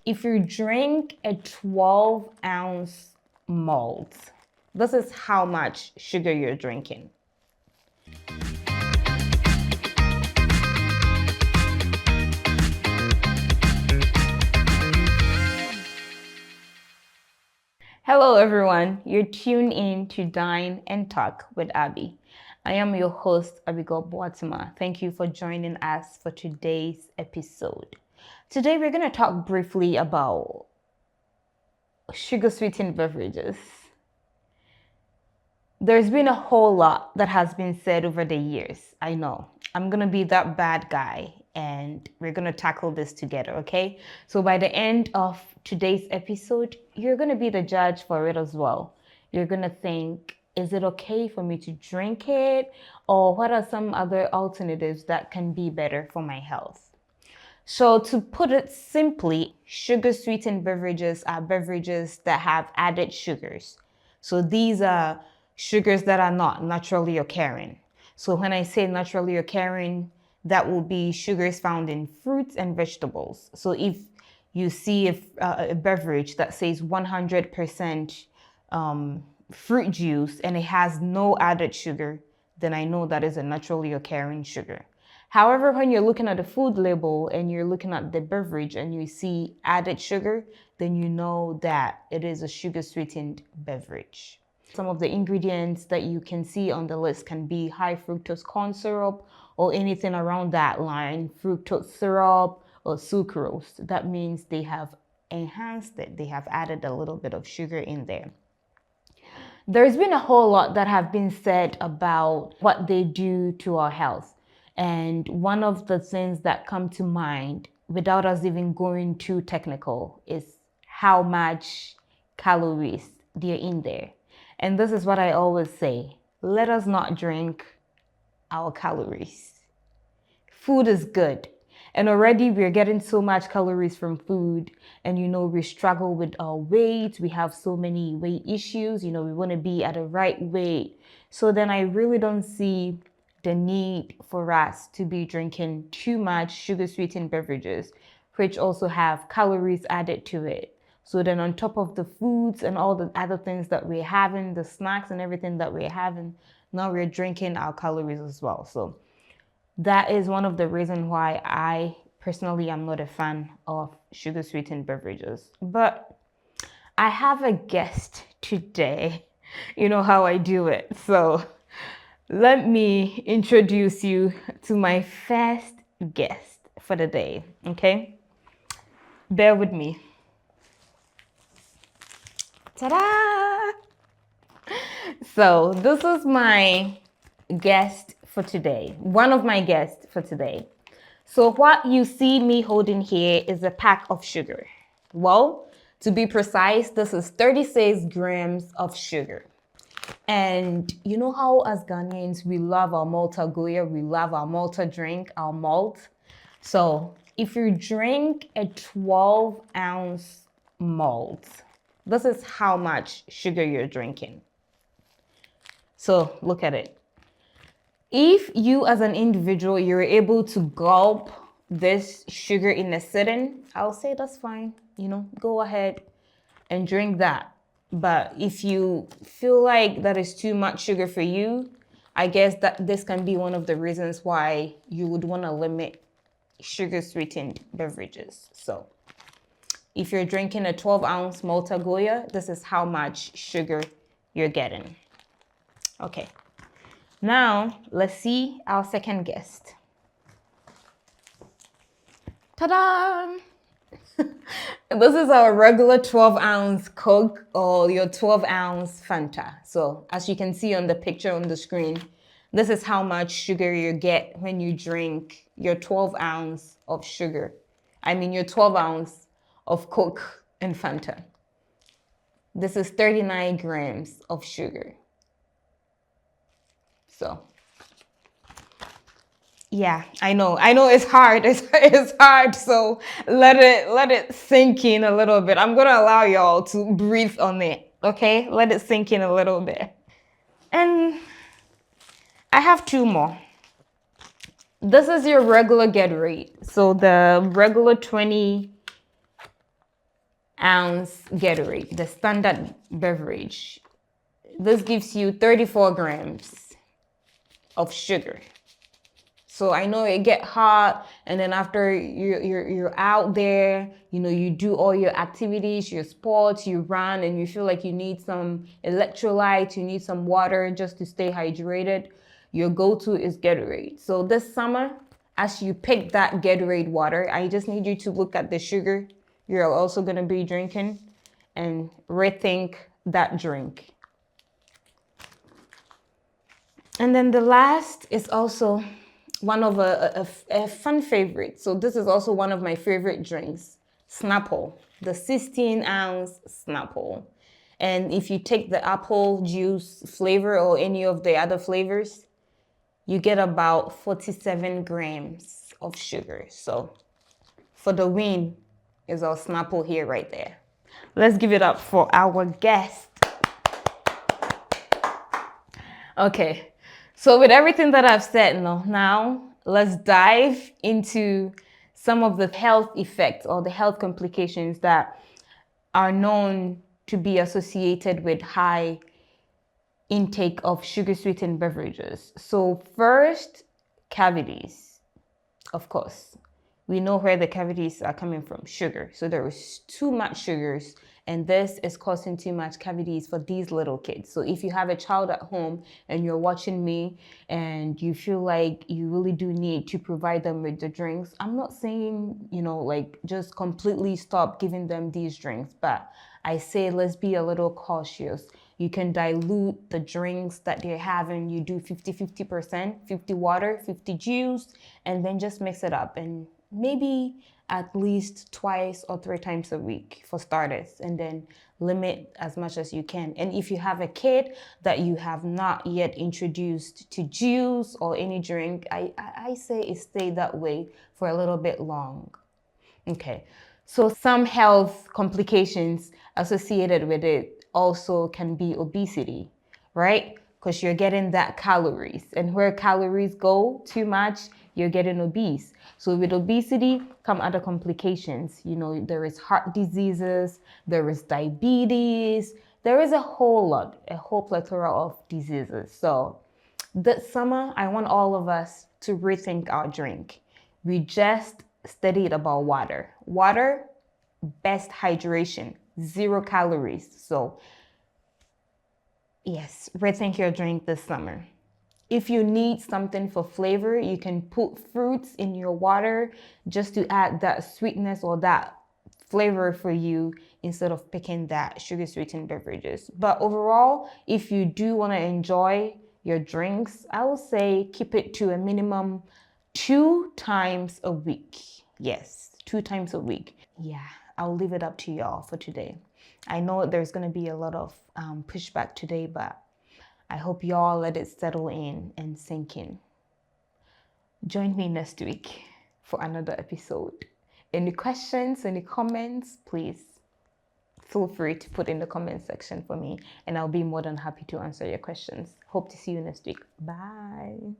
if you drink a 12-ounce malt, this is how much sugar you're drinking. Hello everyone, you're tuned in to Dine and Talk with Abby. I am your host, Abigail Boatima. Thank you for joining us for today's episode. Today we're going to talk briefly about sugar-sweetened beverages. There's been a whole lot that has been said over the years. I know. I'm going to be that bad guy and we're going to tackle this together, okay? So by the end of today's episode, you're going to be the judge for it as well. You're going to think, is it okay for me to drink it? Or what are some other alternatives that can be better for my health? So to put it simply, sugar-sweetened beverages are beverages that have added sugars. So these are sugars that are not naturally occurring. So when I say naturally occurring, that will be sugars found in fruits and vegetables. So if you see a beverage that says 100% fruit juice and it has no added sugar, then I know that is a naturally occurring sugar. However, when you're looking at the food label and you're looking at the beverage and you see added sugar, then you know that it is a sugar-sweetened beverage. Some of the ingredients that you can see on the list can be high fructose corn syrup or anything around that line, fructose syrup or sucrose. That means they have enhanced it. They have added a little bit of sugar in there. There's been a whole lot that have been said about what they do to our health. And one of the things that come to mind without us even going too technical is how much calories they're in there. And this is what I always say, let us not drink our calories. Food is good. And already we're getting so much calories from food. And, we struggle with our weight. We have so many weight issues. We want to be at the right weight. So then I really don't see the need for us to be drinking too much sugar-sweetened beverages, which also have calories added to it. So then on top of the foods and all the other things that we're having, the snacks and everything that we're having, now we're drinking our calories as well. So that is one of the reasons why I personally am not a fan of sugar-sweetened beverages. But I have a guest today. You know how I do it. So let me introduce you to my first guest for the day, okay? Bear with me. Ta-da! So this is my guest for today, one of my guests for today. So what you see me holding here is a pack of sugar. Well, to be precise, this is 36 grams of sugar. And you know how as Ghanaians, we love our Malta Goya, we love our Malta drink, our malt. So if you drink a 12-ounce malt, this is how much sugar you're drinking. So look at it. If you as an individual, you're able to gulp this sugar in a sitting, I'll say that's fine. Go ahead and drink that. But if you feel like that is too much sugar for you, I guess that this can be one of the reasons why you would want to limit sugar-sweetened beverages. So if you're drinking a 12-ounce Malta Goya, this is how much sugar you're getting. Okay, now let's see our second guest. Ta-da! This is our regular 12-ounce Coke or your 12-ounce Fanta. So as you can see on the picture on the screen, this is how much sugar you get when you drink your 12-ounce of sugar. Your 12-ounce of Coke and Fanta. This is 39 grams of sugar. So yeah, I know it's hard. It's hard. So let it sink in a little bit. I'm gonna allow y'all to breathe on it. Okay, let it sink in a little bit. And I have two more. This is your regular Gatorade. So the regular 20 ounce Gatorade, the standard beverage. This gives you 34 grams of sugar. So I know it get hot, and then after you're out there, you know, you do all your activities, your sports, you run, and you feel like you need some electrolytes, you need some water just to stay hydrated. Your go-to is Gatorade. So this summer, as you pick that Gatorade water, I just need you to look at the sugar you're also gonna be drinking and rethink that drink. And then the last is also one of a fun favorite. So this is also one of my favorite drinks, Snapple, the 16-ounce Snapple. And if you take the apple juice flavor or any of the other flavors, you get about 47 grams of sugar. So for the win is our Snapple here right there. Let's give it up for our guest. Okay. So with everything that I've said now, let's dive into some of the health effects or the health complications that are known to be associated with high intake of sugar-sweetened beverages. So first, cavities, of course. We know where the cavities are coming from, sugar. So there is too much sugars, and this is causing too much cavities for these little kids. So if you have a child at home and you're watching me and you feel like you really do need to provide them with the drinks, I'm not saying, you know, like just completely stop giving them these drinks, but I say let's be a little cautious. You can dilute the drinks that they're having. You do 50%, 50 water, 50 juice, and then just mix it up, and maybe at least twice or 3 times a week for starters, and then limit as much as you can. And if you have a kid that you have not yet introduced to juice or any drink, I say it stay that way for a little bit long. Okay, so some health complications associated with it also can be obesity, right? Because you're getting that calories, and where calories go too much, you're getting obese. So with obesity come other complications. You know, there is heart diseases, there is diabetes, there is a whole plethora of diseases. So this summer, I want all of us to rethink our drink. We just studied about water. Water, best hydration, 0 calories. So yes, rethink your drink this summer. If you need something for flavor, you can put fruits in your water just to add that sweetness or that flavor for you instead of picking that sugar-sweetened beverages. But overall, if you do want to enjoy your drinks, I would say keep it to a minimum 2 times a week. Yes, 2 times a week. Yeah, I'll leave it up to y'all for today. I know there's going to be a lot of pushback today, but I hope y'all let it settle in and sink in. Join me next week for another episode. Any questions, any comments, please feel free to put in the comment section for me, and I'll be more than happy to answer your questions. Hope to see you next week. Bye.